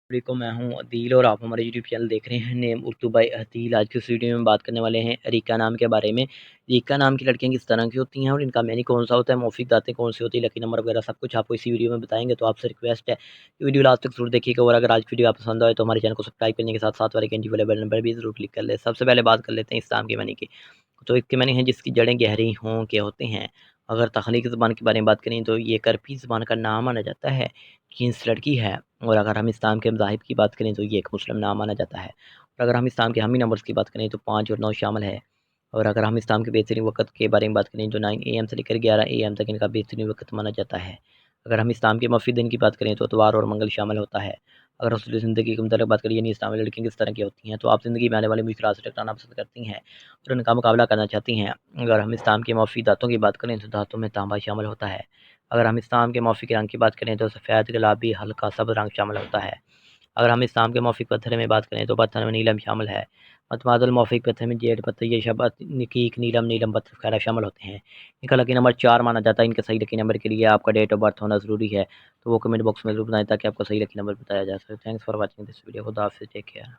वालेकुम, मैं हूँ अदील और आप हमारे यूट्यूब चैनल देख रहे हैं नेम उर्दू बाय अदील। आज की इस वीडियो में बात करने वाले हैं अरीका नाम के बारे में। अरीका नाम की लड़कियां किस तरह की होती हैं और इनका मैनी कौन सा होता है, मौफिक दातें कौन सी होती है, लकी नंबर वगैरह सब कुछ आपको इसी वीडियो में बताएंगे। तो आपसे रिक्वेस्ट है कि वीडियो लास्ट तक जरूर देखिएगा और अगर आज की वीडियो आप पसंद आए तो हमारे चैनल को सब्सक्राइब करने के साथ साथ वाले घंटी वाले बटन पर भी जरूर क्लिक कर ले। सबसे पहले बात कर लेते हैं इस्लाम के मैनी की। तो इसके मैंने हैं जिसकी जड़ें गहरी हों के होते हैं। अगर तख्लीकी ज़बान के बारे में बात करें तो ये करपी ज़बान का नाम माना जाता है, जीन्स लड़की है। और अगर हम इस्लाम के मज़ाहिब की बात करें तो ये एक मुस्लिम नाम माना जाता है। और अगर हम इस्लाम के हामी नंबर्स की बात करें तो 5 और 9 शामिल है। और अगर हम इस्लाम के बेहतरीन वक़्त के बारे में बात करें जो 9 AM से लेकर 11 AM तक इनका बेहतरीन वक़्त माना जाता है। अगर हम इस्लाम के मफ़ी दिन की बात करें तो इतवार और मंगल शामिल होता है। अगर रसूल ज़िंदगी के मतलब बात करें यानी इस्लामी लड़कियाँ किस तरह की होती हैं, तो आप ज़िंदगी में आने वाले मुश्किलात से टकराना पसंद करती हैं और उनका मुकाबला करना चाहती हैं। अगर हम इस्लाम के मौफ़ी दाँतों की बात करें तो दाँतों में तांबा शामिल होता है। अगर हम इस्लाम के मौफ़ी के रंग की बात करें तो सफ़ेद, गुलाबी, हल्का सब्ज़ रंग शामिल होता है। अगर हम इस्लाम के मौफ़िक पत्थर में बात करें तो पत्थर में नीलम शामिल है। मतमादल मौफ़िक पत्थर में जेड पत्थर, ये शब, नकीक, नीलम पत्थर वगैरह शामिल होते हैं। इनका लकी नंबर 4 माना जाता है। इनके सही लकी नंबर के लिए आपका डेट ऑफ बर्थ होना ज़रूरी है, तो वो कमेंट बॉक्स में ज़रूर बताएं ताकि आपको सही लकी नंबर बताया जा सके। Thanks for watching this video. खुदा हाफ़िज़, टेक केयर।